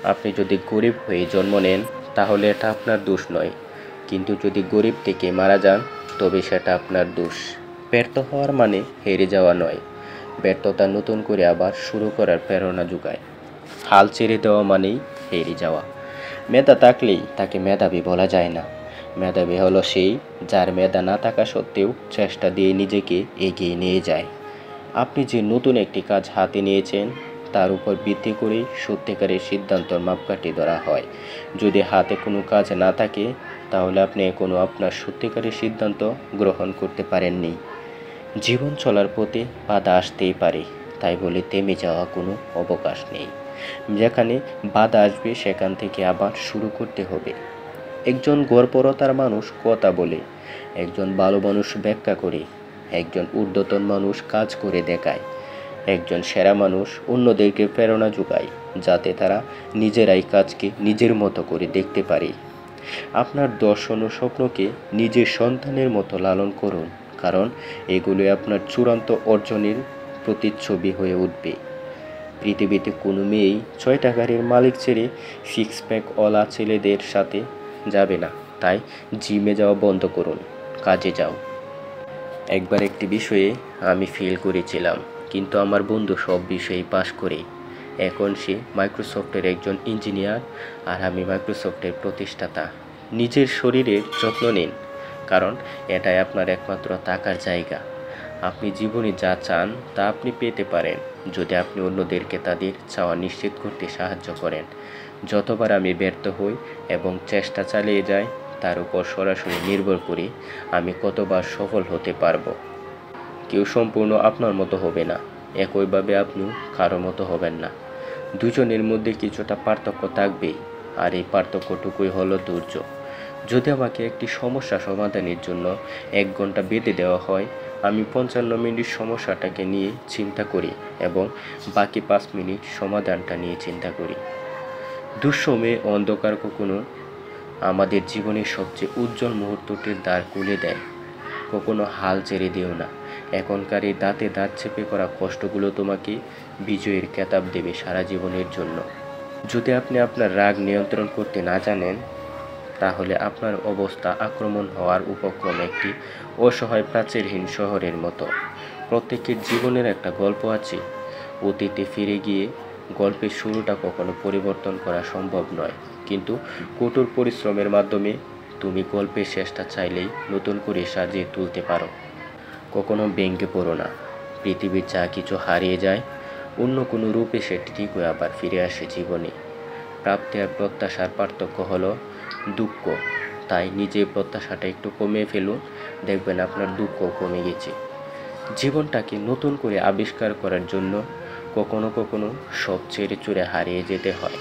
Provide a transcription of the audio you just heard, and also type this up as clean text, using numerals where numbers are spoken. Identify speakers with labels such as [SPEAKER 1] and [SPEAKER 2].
[SPEAKER 1] আপনি যদি গরিব হয়ে জন্ম নেন তাহলে এটা আপনার দোষ নয়, কিন্তু যদি গরিব থেকে মারা যান তবে সেটা আপনার দোষ। ব্যর্থ হওয়ার মানে হেরে যাওয়া নয়, ব্যর্থতা নতুন করে আবার শুরু করার প্রেরণা যোগায়। হাল ছেড়ে দেওয়া মানেই হেরে যাওয়া। মেধা থাকলেই তাকে মেধাবী বলা যায় না। মেধাবী হলো সেই, যার মেধা না থাকা সত্ত্বেও চেষ্টা দিয়ে নিজেকে এগিয়ে নিয়ে যায়। আপনি যে নতুন একটি কাজ হাতে নিয়েছেন তার উপর ভিত্তি করেই সত্যিকারের সিদ্ধান্তর মাপকাঠি ধরা হয়। যদি হাতে কোনো কাজ না থাকে তাহলে আপনি এখনও আপনার সত্যিকারের সিদ্ধান্ত গ্রহণ করতে পারেননি। জীবন চলার পথে বাধা আসতেই পারে, তাই বলে থেমে যাওয়া কোনো অবকাশ নেই। যেখানে বাধা আসবে সেখান থেকে আবার শুরু করতে হবে। একজন গর্বরতার মানুষ কথা বলে, একজন ভালো মানুষ ব্যাখ্যা করে, একজন ঊর্ধ্বতন মানুষ কাজ করে দেখায়, একজন সেরা মানুষ অন্যদেরকে প্রেরণা যোগায় যাতে তারা নিজেরাই কাজকে নিজের মতো করে দেখতে পারে। আপনার দর্শন ও স্বপ্নকে নিজের সন্তানের মতো লালন করুন, কারণ এগুলো আপনার চূড়ান্ত অর্জনের প্রতিচ্ছবি হয়ে উঠবে। পৃথিবীতে কোনো মেয়েই 6টা গাড়ির মালিক ছেড়ে সিক্স প্যাক ওলা ছেলেদের সাথে যাবে না। তাই জিমে যাওয়া বন্ধ করুন, কাজে যাও। একবার একটি বিষয়ে আমি ফেল করেছিলাম, কিন্তু আমার বন্ধু সব বিষয়েই পাশ করে এখন সে মাইক্রোসফটের একজন ইঞ্জিনিয়ার, আর আমি মাইক্রোসফটের প্রতিষ্ঠাতা। নিজের শরীরের যত্ন নিন, কারণ এটাই আপনার একমাত্র থাকার জায়গা। আপনি জীবনে যা চান তা আপনি পেতে পারেন যদি আপনি অন্যদেরকে তাদের চাওয়া নিশ্চিত করতে সাহায্য করেন। যতবার আমি ব্যর্থ হই এবং চেষ্টা চালিয়ে যাই তার উপর সরাসরি নির্ভর করি আমি কতবার সফল হতে পারবো। কেউ সম্পূর্ণ আপনার মতো হবে না, একইভাবে আপনিও কারো মতো হবেন না। দুজনের মধ্যে কিছুটা পার্থক্য থাকবেই, আর এই পার্থক্যটুকুই হলো ধৈর্য। যদি আমাকে একটি সমস্যা সমাধানের জন্য 1 ঘন্টা বেঁধে দেওয়া হয়, আমি 55 মিনিট সমস্যাটাকে নিয়ে চিন্তা করি এবং বাকি 5 মিনিট সমাধানটা নিয়ে চিন্তা করি। দুঃসময়ে অন্ধকার কখনো আমাদের জীবনের সবচেয়ে উজ্জ্বল মুহূর্তটির দ্বার খুলে দেয়। কখনো হাল ছেড়ে দিও না। এখনকার এই দাঁতে দাঁত চেপে করা কষ্টগুলো তোমাকে বিজয়ের খেতাব দেবে সারা জীবনের জন্য। যদি আপনি আপনার রাগ নিয়ন্ত্রণ করতে না জানেন তাহলে আপনার অবস্থা আক্রমণ হওয়ার উপক্রম একটি অসহায় প্রাচীরহীন শহরের মতো। প্রত্যেকের জীবনের একটা গল্প আছে। অতীতে ফিরে গিয়ে গল্পের শুরুটা কখনো পরিবর্তন করা সম্ভব নয়, কিন্তু কঠোর পরিশ্রমের মাধ্যমে তুমি গল্পের শেষটা চাইলেই নতুন করে সাজিয়ে তুলতে পারো। কখনো ভেঙে পড়ো না। পৃথিবীর যা কিছু হারিয়ে যায় অন্য কোনো রূপে সেটি ঠিকই আবার ফিরে আসে জীবনে। প্রাপ্তি আর প্রত্যাশার পার্থক্য হলো দুঃখ, তাই নিজের প্রত্যাশাটা একটু কমিয়ে ফেলুন, দেখবেন আপনার দুঃখ কমে গেছে। জীবনটাকে নতুন করে আবিষ্কার করার জন্য কখনো কখনো সব ছেড়ে চুরে হারিয়ে যেতে হয়।